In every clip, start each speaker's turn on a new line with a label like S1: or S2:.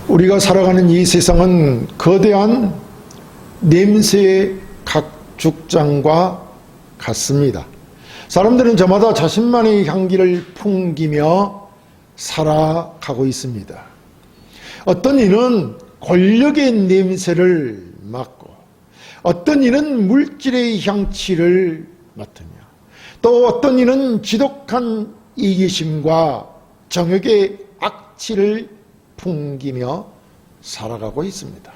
S1: 우리가 살아가는 이 세상은 거대한 냄새의 각축장과 같습니다. 사람들은 저마다 자신만의 향기를 풍기며 살아가고 있습니다. 어떤 이는 권력의 냄새를 맡고, 어떤 이는 물질의 향취를 맡으며, 또 어떤 이는 지독한 이기심과 정욕의 악취를 풍기며 살아가고 있습니다.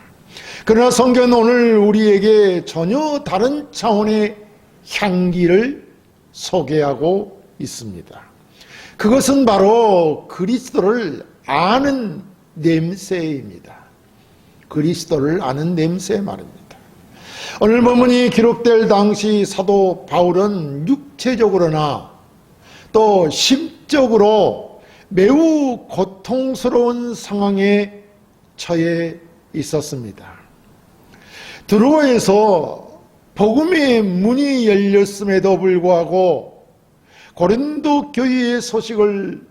S1: 그러나 성경은 오늘 우리에게 전혀 다른 차원의 향기를 소개하고 있습니다. 그것은 바로 그리스도를 아는 냄새입니다. 그리스도를 아는 냄새 말입니다. 오늘 본문이 기록될 당시 사도 바울은 육체적으로나 또 심적으로 매우 고통스러운 상황에 처해 있었습니다. 드로아에서 복음의 문이 열렸음에도 불구하고 고린도 교회의 소식을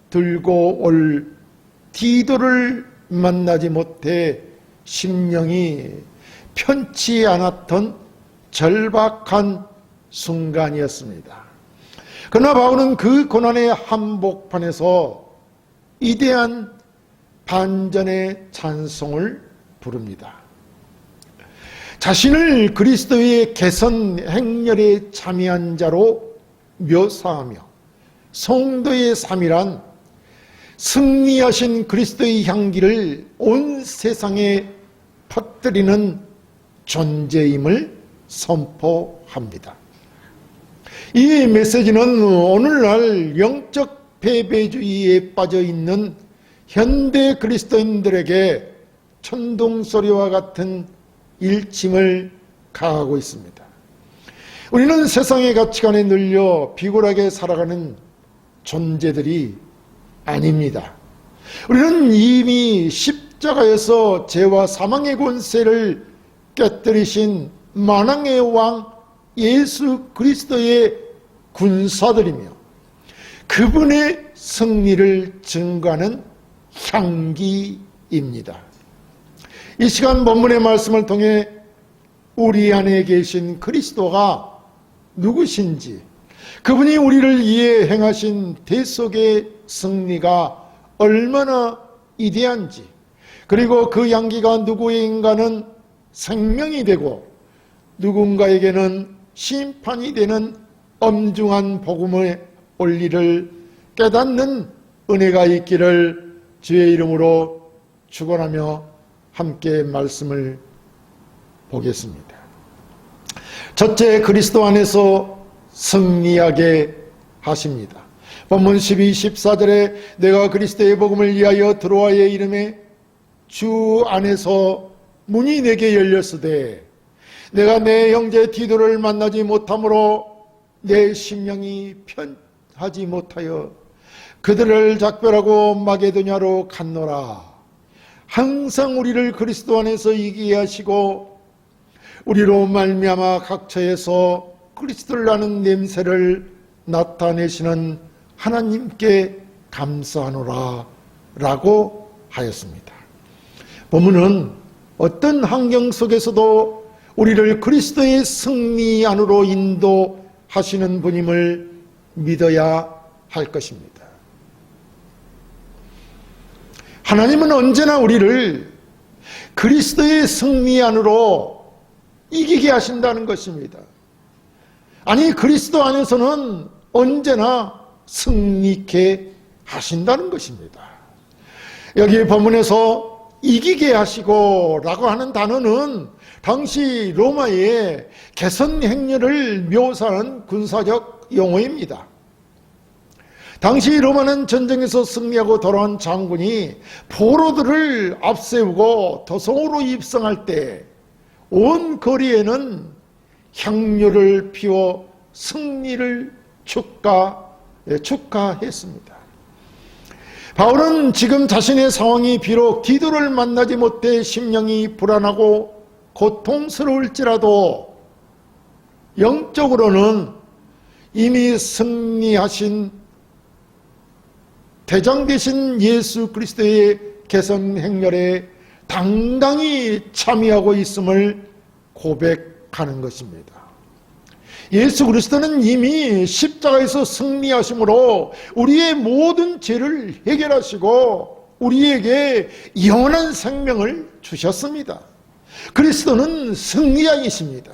S1: 들고 올 디도를 만나지 못해 심령이 편치 않았던 절박한 순간이었습니다. 그러나 바울은 그 고난의 한복판에서 위대한 반전의 찬송을 부릅니다. 자신을 그리스도의 개선 행렬에 참여한 자로 묘사하며 성도의 삶이란 승리하신 그리스도의 향기를 온 세상에 퍼뜨리는 존재임을 선포합니다. 이 메시지는 오늘날 영적 패배주의에 빠져있는 현대 그리스도인들에게 천둥소리와 같은 일침을 가하고 있습니다. 우리는 세상의 가치관에 눌려 비굴하게 살아가는 존재들이 아닙니다. 우리는 이미 십자가에서 죄와 사망의 권세를 깨뜨리신 만왕의 왕 예수 그리스도의 군사들이며 그분의 승리를 증거하는 향기입니다. 이 시간 본문의 말씀을 통해 우리 안에 계신 그리스도가 누구신지, 그분이 우리를 위해 행하신 대속의 승리가 얼마나 위대한지, 그리고 그 향기가 누구에게는 생명이 되고 누군가에게는 심판이 되는 엄중한 복음의 원리를 깨닫는 은혜가 있기를 주의 이름으로 축원하며 함께 말씀을 보겠습니다. 첫째, 그리스도 안에서 승리하게 하십니다. 본문 12, 14절에 내가 그리스도의 복음을 위하여 드로아의 이름에 주 안에서 문이 내게 열렸으되 내가 내 형제 디도를 만나지 못함으로 내 심령이 편하지 못하여 그들을 작별하고 마게도냐로 갔노라. 항상 우리를 그리스도 안에서 이기게 하시고 우리로 말미암아 각처에서 그리스도를 아는 냄새를 나타내시는 하나님께 감사하노라 라고 하였습니다. 본문은 어떤 환경 속에서도 우리를 그리스도의 승리 안으로 인도하시는 분임을 믿어야 할 것입니다. 하나님은 언제나 우리를 그리스도의 승리 안으로 이기게 하신다는 것입니다. 아니, 그리스도 안에서는 언제나 승리케 하신다는 것입니다. 여기 본문에서 이기게 하시고 라고 하는 단어는 당시 로마의 개선 행렬을 묘사하는 군사적 용어입니다. 당시 로마는 전쟁에서 승리하고 돌아온 장군이 포로들을 앞세우고 도성으로 입성할 때 온 거리에는 향료를 피워 승리를 축하했습니다. 바울은 지금 자신의 상황이 비록 디도를 만나지 못해 심령이 불안하고 고통스러울지라도 영적으로는 이미 승리하신 대장 되신 예수 그리스도의 개선 행렬에 당당히 참여하고 있음을 고백하는 것입니다. 예수 그리스도는 이미 십자가에서 승리하심으로 우리의 모든 죄를 해결하시고 우리에게 영원한 생명을 주셨습니다. 그리스도는 승리자이십니다.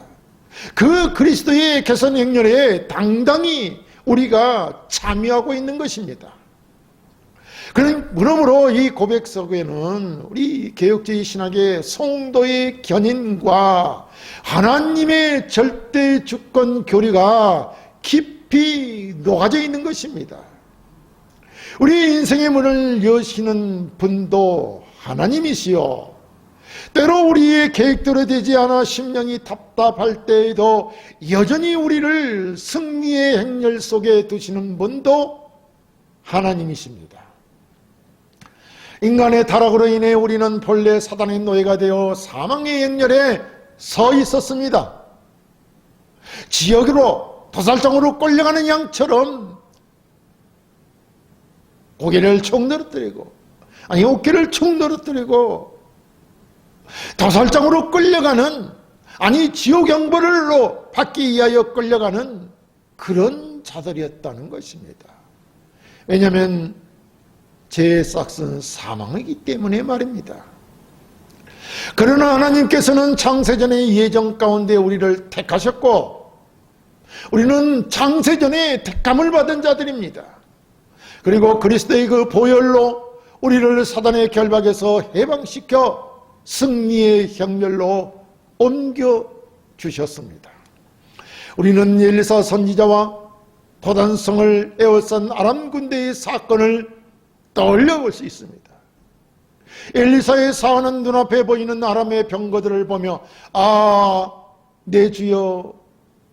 S1: 그 그리스도의 개선 행렬에 당당히 우리가 참여하고 있는 것입니다. 그러므로 이 고백 속에는 우리 개혁주의 신학의 성도의 견인과 하나님의 절대 주권 교리가 깊이 녹아져 있는 것입니다. 우리 인생의 문을 여시는 분도 하나님이시요, 때로 우리의 계획대로 되지 않아 심령이 답답할 때에도 여전히 우리를 승리의 행렬 속에 두시는 분도 하나님이십니다. 인간의 타락으로 인해 우리는 본래 사단의 노예가 되어 사망의 행렬에 서 있었습니다. 지역으로 도살장으로 끌려가는 양처럼 고개를 총 늘어뜨리고, 아니 어깨를 총 늘어뜨리고 도살장으로 끌려가는, 아니 지옥 형벌로 받기 위하여 끌려가는 그런 자들이었다는 것입니다. 왜냐하면 죄의 싹은 사망이기 때문에 말입니다. 그러나 하나님께서는 창세전의 예정 가운데 우리를 택하셨고 우리는 창세전에 택함을 받은 자들입니다. 그리고 그리스도의 그 보혈로 우리를 사단의 결박에서 해방시켜 승리의 형렬로 옮겨주셨습니다. 우리는 엘리사 선지자와 도단성을 에워싼 아람 군대의 사건을 떠올려 볼 수 있습니다. 엘리사의 사하는 눈앞에 보이는 아람의 병거들을 보며 내 주여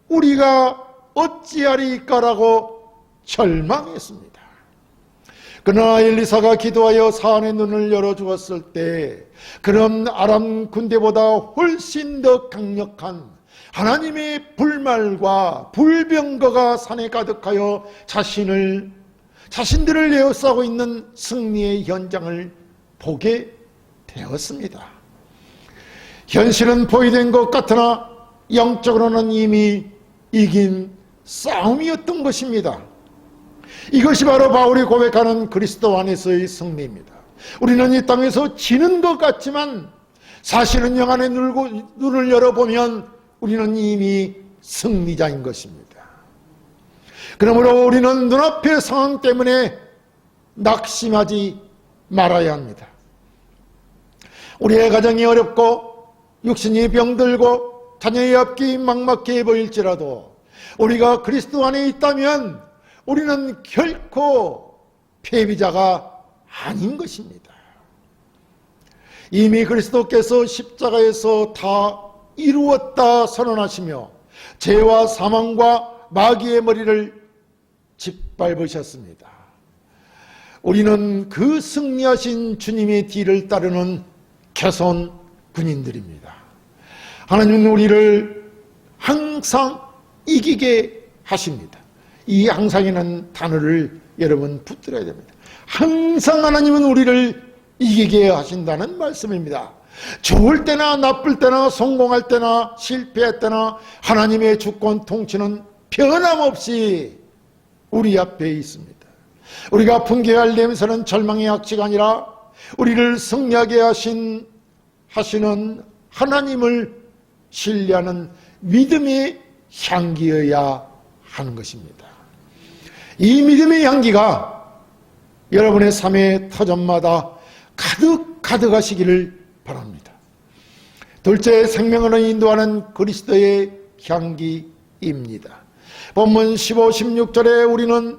S1: 우리가 어찌하리까라고 절망했습니다. 그러나 엘리사가 기도하여 사안의 눈을 열어주었을 때 그런 아람 군대보다 훨씬 더 강력한 하나님의 불말과 불병거가 산에 가득하여 자신들을 에워싸고 있는 승리의 현장을 보게 되었습니다. 현실은 포위된 것 같으나 영적으로는 이미 이긴 싸움이었던 것입니다. 이것이 바로 바울이 고백하는 그리스도 안에서의 승리입니다. 우리는 이 땅에서 지는 것 같지만 사실은 영안의 눈을 열어보면 우리는 이미 승리자인 것입니다. 그러므로 우리는 눈앞의 상황 때문에 낙심하지 말아야 합니다. 우리의 가정이 어렵고 육신이 병들고 자녀의 앞길이 막막해 보일지라도 우리가 그리스도 안에 있다면 우리는 결코 패배자가 아닌 것입니다. 이미 그리스도께서 십자가에서 다 이루었다 선언하시며 죄와 사망과 마귀의 머리를 짓밟으셨습니다. 우리는 그 승리하신 주님의 뒤를 따르는 개선 군인들입니다. 하나님은 우리를 항상 이기게 하십니다. 이 항상이라는 단어를 여러분 붙들어야 됩니다. 항상 하나님은 우리를 이기게 하신다는 말씀입니다. 좋을 때나 나쁠 때나 성공할 때나 실패할 때나 하나님의 주권 통치는 변함없이 우리 앞에 있습니다. 우리가 분개할 냄새는 절망의 악취가 아니라 우리를 승리하게 하시는 하나님을 신뢰하는 믿음의 향기여야 하는 것입니다. 이 믿음의 향기가 여러분의 삶의 터전마다 가득하시기를 바랍니다. 둘째, 생명으로 인도하는 그리스도의 향기입니다. 본문 15, 16절에 우리는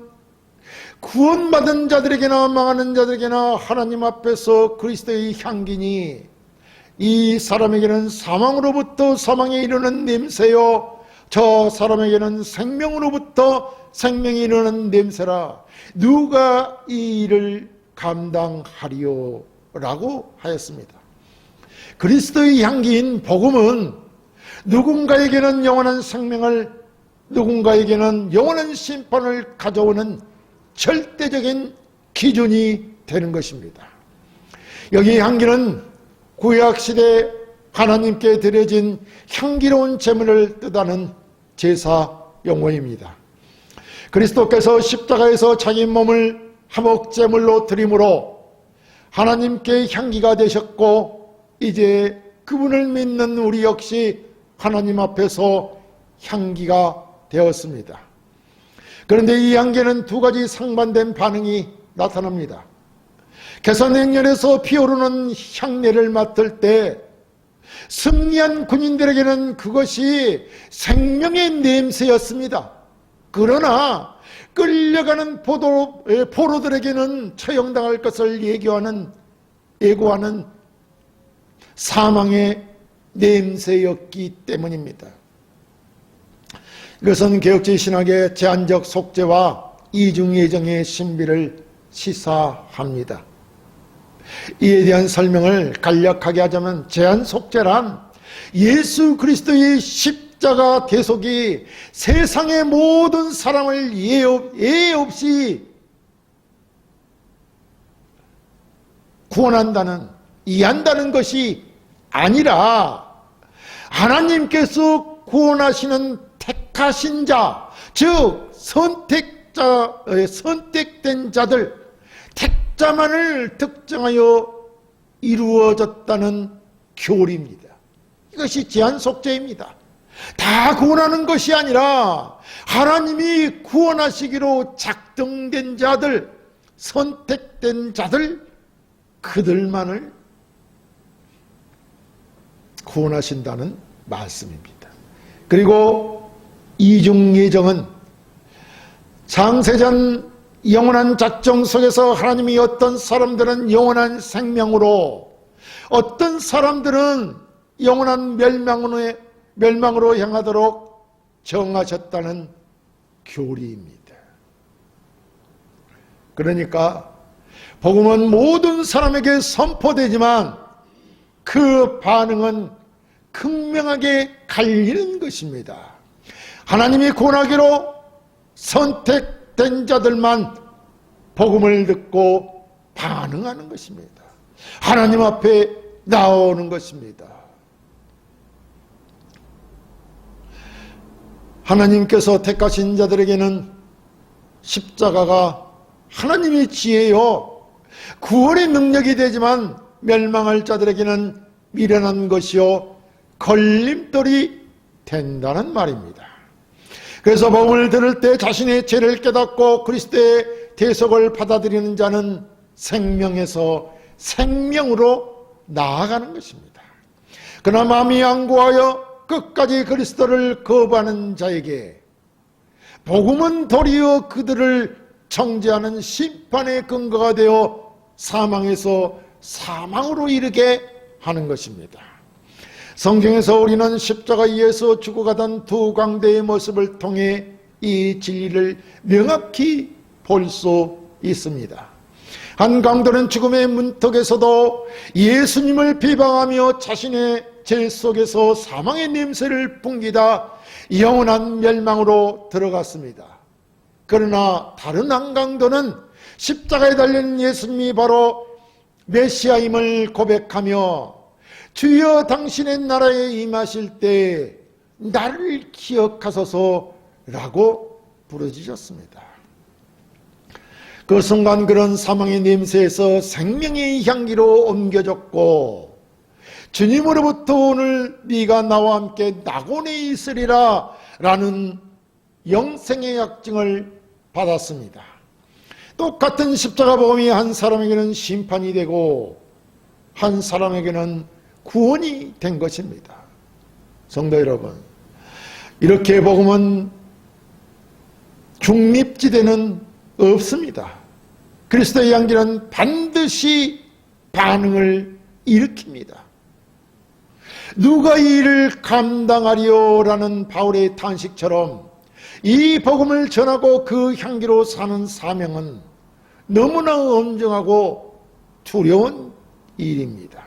S1: 구원받은 자들에게나 망하는 자들에게나 하나님 앞에서 그리스도의 향기니 이 사람에게는 사망으로부터 사망에 이르는 냄새요 저 사람에게는 생명으로부터 생명에 이르는 냄새라 누가 이 일을 감당하리요 라고 하였습니다. 그리스도의 향기인 복음은 누군가에게는 영원한 생명을, 누군가에게는 영원한 심판을 가져오는 절대적인 기준이 되는 것입니다. 여기 향기는 구약시대 하나님께 드려진 향기로운 제물을 뜻하는 제사 용어입니다. 그리스도께서 십자가에서 자기 몸을 화목제물로 드림으로 하나님께 향기가 되셨고, 이제 그분을 믿는 우리 역시 하나님 앞에서 향기가 되었습니다. 그런데 이 향기는 두 가지 상반된 반응이 나타납니다. 개선행렬에서 피오르는 향내를 맡을 때 승리한 군인들에게는 그것이 생명의 냄새였습니다. 그러나 끌려가는 포로들에게는 처형당할 것을 예고하는 사망의 냄새였기 때문입니다. 이것은 개혁주의 신학의 제한적 속죄와 이중예정의 신비를 시사합니다. 이에 대한 설명을 간략하게 하자면, 제한 속죄란 예수 그리스도의 십자가 대속이 세상의 모든 사람을 예외 없이 구원한다는, 이해한다는 것이 아니라 하나님께서 구원하시는 택하신 자, 즉 선택된 자들, 택자만을 특정하여 이루어졌다는 교리입니다. 이것이 제한 속죄입니다. 다 구원하는 것이 아니라 하나님이 구원하시기로 작정된 자들, 선택된 자들, 그들만을 구원하신다는 말씀입니다. 그리고 이중예정은 창세전 영원한 작정 속에서 하나님이 어떤 사람들은 영원한 생명으로, 어떤 사람들은 영원한 멸망으로 향하도록 정하셨다는 교리입니다. 그러니까 복음은 모든 사람에게 선포되지만 그 반응은 극명하게 갈리는 것입니다. 하나님이 구원하기로 선택된 자들만 복음을 듣고 반응하는 것입니다. 하나님 앞에 나오는 것입니다. 하나님께서 택하신 자들에게는 십자가가 하나님의 지혜요 구원의 능력이 되지만, 멸망할 자들에게는 미련한 것이요 걸림돌이 된다는 말입니다. 그래서 복음을 들을 때 자신의 죄를 깨닫고 그리스도의 대속을 받아들이는 자는 생명에서 생명으로 나아가는 것입니다. 그러나 마음이 양고하여 끝까지 그리스도를 거부하는 자에게 복음은 도리어 그들을 정죄하는 심판의 근거가 되어 사망에서 사망으로 이르게 하는 것입니다. 성경에서 우리는 십자가 위에서 죽어가던 두 광대의 모습을 통해 이 진리를 명확히 볼 수 있습니다. 한 강도는 죽음의 문턱에서도 예수님을 비방하며 자신의 죄 속에서 사망의 냄새를 풍기다 영원한 멸망으로 들어갔습니다. 그러나 다른 한 강도는 십자가에 달린 예수님이 바로 메시아임을 고백하며 주여 당신의 나라에 임하실 때 나를 기억하소서라고 부르짖었습니다. 그 순간 그런 사망의 냄새에서 생명의 향기로 옮겨졌고, 주님으로부터 오늘 네가 나와 함께 낙원에 있으리라 라는 영생의 약증을 받았습니다. 똑같은 십자가 복음이 한 사람에게는 심판이 되고 한 사람에게는 구원이 된 것입니다. 성도 여러분, 이렇게 복음은 중립지대는 없습니다. 그리스도의 향기는 반드시 반응을 일으킵니다. 누가 이 일을 감당하리요라는 바울의 탄식처럼 이 복음을 전하고 그 향기로 사는 사명은 너무나 엄정하고 두려운 일입니다.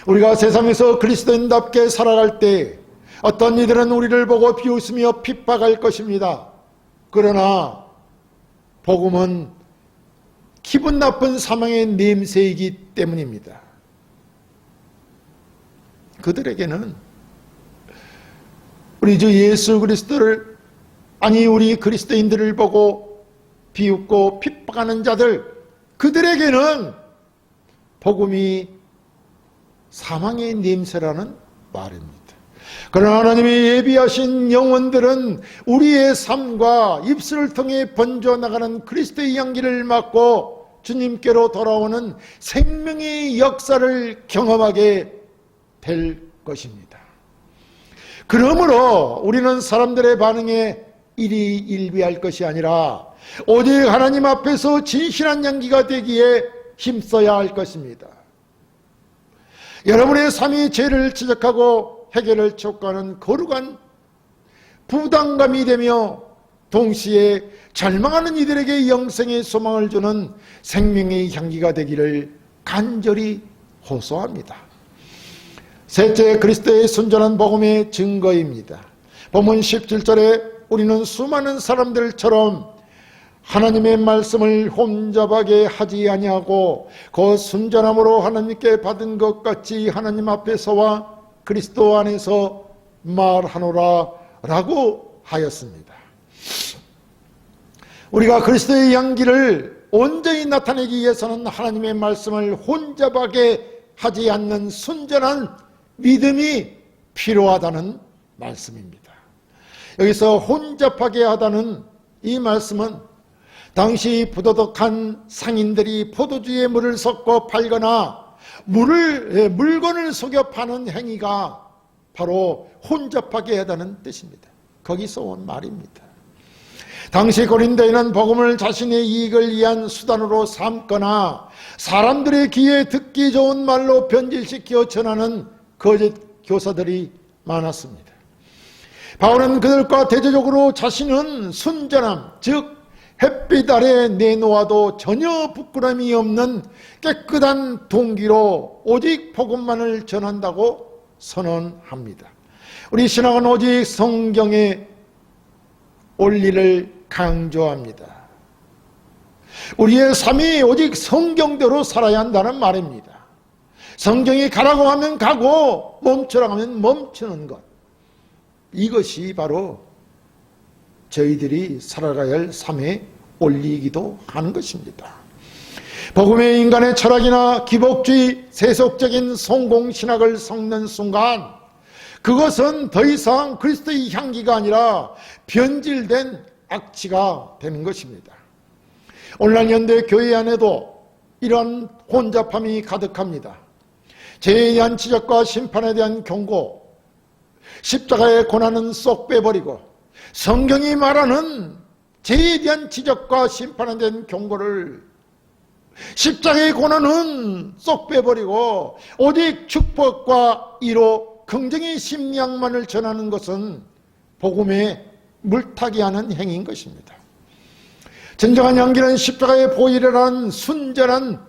S1: 우리가 세상에서 그리스도인답게 살아갈 때 어떤 이들은 우리를 보고 비웃으며 핍박할 것입니다. 그러나 복음은 기분 나쁜 사망의 냄새이기 때문입니다. 그들에게는 우리 주 예수 그리스도를, 아니 우리 그리스도인들을 보고 비웃고 핍박하는 자들, 그들에게는 복음이 사망의 냄새라는 말입니다. 그러나 하나님이 예비하신 영혼들은 우리의 삶과 입술을 통해 번져나가는 그리스도의 향기를 맡고 주님께로 돌아오는 생명의 역사를 경험하게 될 것입니다. 그러므로 우리는 사람들의 반응에 일희일비할 것이 아니라 오직 하나님 앞에서 진실한 향기가 되기에 힘써야 할 것입니다. 여러분의 삶이 죄를 지적하고 해결을 촉구하는 거룩한 부담감이 되며 동시에 절망하는 이들에게 영생의 소망을 주는 생명의 향기가 되기를 간절히 호소합니다. 셋째, 그리스도의 순전한 복음의 증거입니다. 본문 17절에 우리는 수많은 사람들처럼 하나님의 말씀을 혼잡하게 하지 아니하고 그 순전함으로 하나님께 받은 것 같이 하나님 앞에서와 그리스도 안에서 말하노라 라고 하였습니다. 우리가 그리스도의 향기를 온전히 나타내기 위해서는 하나님의 말씀을 혼잡하게 하지 않는 순전한 믿음이 필요하다는 말씀입니다. 여기서 혼잡하게 하다는 이 말씀은 당시 부도덕한 상인들이 포도주에 물을 섞어 팔거나 물건을 속여 파는 행위가 바로 혼잡하게 하다는 뜻입니다. 거기서 온 말입니다. 당시 고린도에는 복음을 자신의 이익을 위한 수단으로 삼거나 사람들의 귀에 듣기 좋은 말로 변질시켜 전하는 거짓 교사들이 많았습니다. 바울은 그들과 대조적으로 자신은 순전함, 즉 햇빛 아래 내놓아도 전혀 부끄러움이 없는 깨끗한 동기로 오직 복음만을 전한다고 선언합니다. 우리 신학은 오직 성경의 원리를 강조합니다. 우리의 삶이 오직 성경대로 살아야 한다는 말입니다. 성경이 가라고 하면 가고 멈추라고 하면 멈추는 것, 이것이 바로 저희들이 살아가야 할 삶의 원리이기도 하는 것입니다. 복음의 인간의 철학이나 기복주의, 세속적인 성공신학을 섞는 순간 그것은 더 이상 그리스도의 향기가 아니라 변질된 악취가 되는 것입니다. 오늘날 현대 교회 안에도 이런 혼잡함이 가득합니다. 죄에 대한 지적과 심판에 대한 경고, 십자가의 고난은 쏙 빼버리고 성경이 말하는 죄에 대한 지적과 심판에 대한 경고를, 십자가의 고난은 쏙 빼버리고 오직 축복과 위로, 긍정의 심령만을 전하는 것은 복음에 물타기 하는 행위인 것입니다. 진정한 향기는 십자가의 보혈이라는 순전한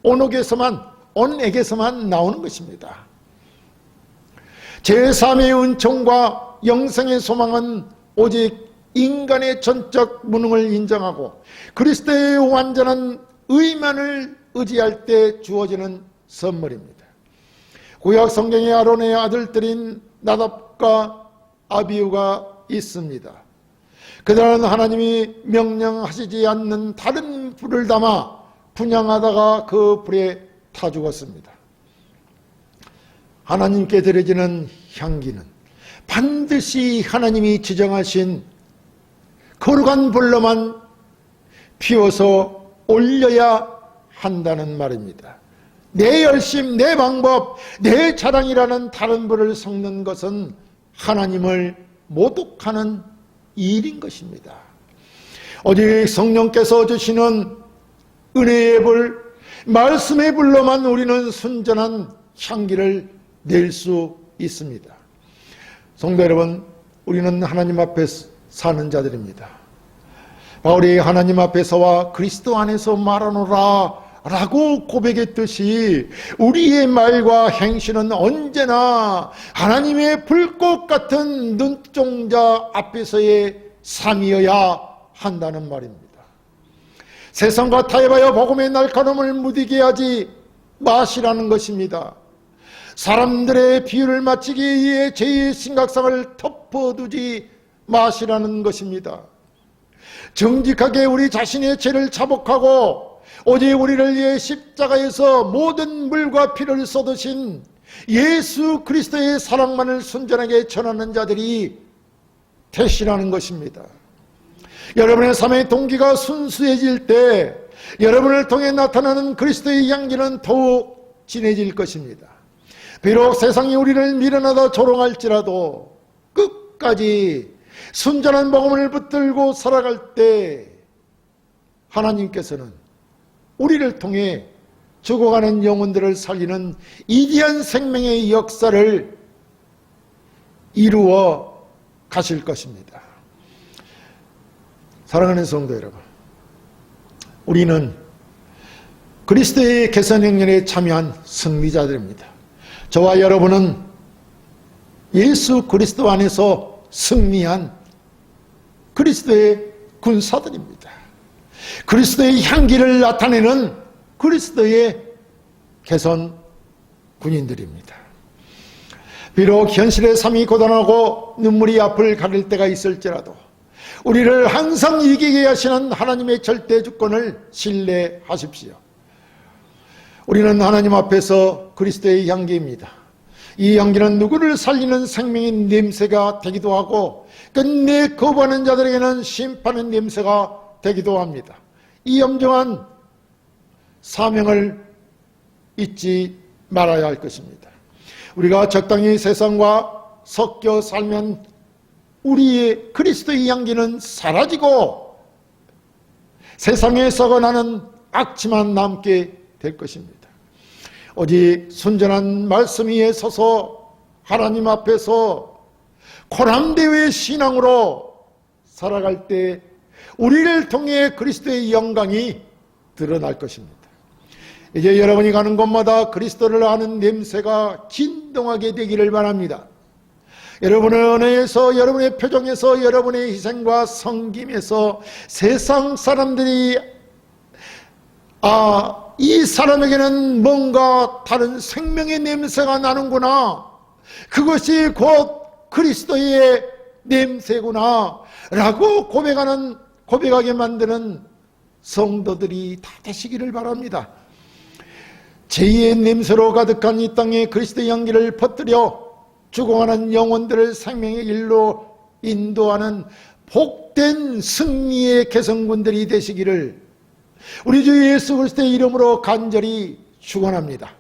S1: 온액에서만 나오는 것입니다. 제3의 은총과 영생의 소망은 오직 인간의 전적 무능을 인정하고 그리스도의 완전한 의만을 의지할 때 주어지는 선물입니다. 구약 성경의 아론의 아들들인 나답과 아비후가 있습니다. 그들은 하나님이 명령하시지 않는 다른 불을 담아 분향하다가 그 불에 타 죽었습니다. 하나님께 드려지는 향기는 반드시 하나님이 지정하신 거룩한 불로만 피워서 올려야 한다는 말입니다. 내 열심, 내 방법, 내 자랑이라는 다른 불을 섞는 것은 하나님을 모독하는 일인 것입니다. 오직 성령께서 주시는 은혜의 불, 말씀의 불로만 우리는 순전한 향기를 낼 수 있습니다. 성도 여러분, 우리는 하나님 앞에 사는 자들입니다. 바울이 하나님 앞에서와 그리스도 안에서 말하노라 라고 고백했듯이 우리의 말과 행실은 언제나 하나님의 불꽃 같은 눈동자 앞에서의 삶이어야 한다는 말입니다. 세상과 타협하여 복음의 날카로움을 무디게 하지 마시라는 것입니다. 사람들의 비유를 맞추기 위해 죄의 심각성을 덮어두지 마시라는 것입니다. 정직하게 우리 자신의 죄를 자복하고 오직 우리를 위해 십자가에서 모든 물과 피를 쏟으신 예수 그리스도의 사랑만을 순전하게 전하는 자들이 되시라는 것입니다. 여러분의 삶의 동기가 순수해질 때 여러분을 통해 나타나는 그리스도의 향기는 더욱 진해질 것입니다. 비록 세상이 우리를 미련하다 조롱할지라도 끝까지 순전한 복음을 붙들고 살아갈 때 하나님께서는 우리를 통해 죽어가는 영혼들을 살리는 위대한 생명의 역사를 이루어 가실 것입니다. 사랑하는 성도 여러분, 우리는 그리스도의 개선행렬에 참여한 승리자들입니다. 저와 여러분은 예수 그리스도 안에서 승리한 그리스도의 군사들입니다. 그리스도의 향기를 나타내는 그리스도의 개선 군인들입니다. 비록 현실의 삶이 고단하고 눈물이 앞을 가릴 때가 있을지라도 우리를 항상 이기게 하시는 하나님의 절대 주권을 신뢰하십시오. 우리는 하나님 앞에서 그리스도의 향기입니다. 이 향기는 누구를 살리는 생명의 냄새가 되기도 하고 끝내 거부하는 자들에게는 심판의 냄새가 되기도 합니다. 이 엄정한 사명을 잊지 말아야 할 것입니다. 우리가 적당히 세상과 섞여 살면 우리의 그리스도의 향기는 사라지고 세상에 썩어나는 악취만 남게 될 것입니다. 오직 순전한 말씀 위에 서서 하나님 앞에서 코람대의 신앙으로 살아갈 때 우리를 통해 그리스도의 영광이 드러날 것입니다. 이제 여러분이 가는 곳마다 그리스도를 아는 냄새가 진동하게 되기를 바랍니다. 여러분의 언어에서, 여러분의 표정에서, 여러분의 희생과 섬김에서 세상 사람들이 이 사람에게는 뭔가 다른 생명의 냄새가 나는구나, 그것이 곧 그리스도의 냄새구나 라고 고백하게 만드는 성도들이 다 되시기를 바랍니다. 죄의 냄새로 가득한 이 땅에 그리스도의 향기를 퍼뜨려 죽어가는 영혼들을 생명의 길로 인도하는 복된 승리의 개성군들이 되시기를 우리 주 예수 그리스도의 이름으로 간절히 축원합니다.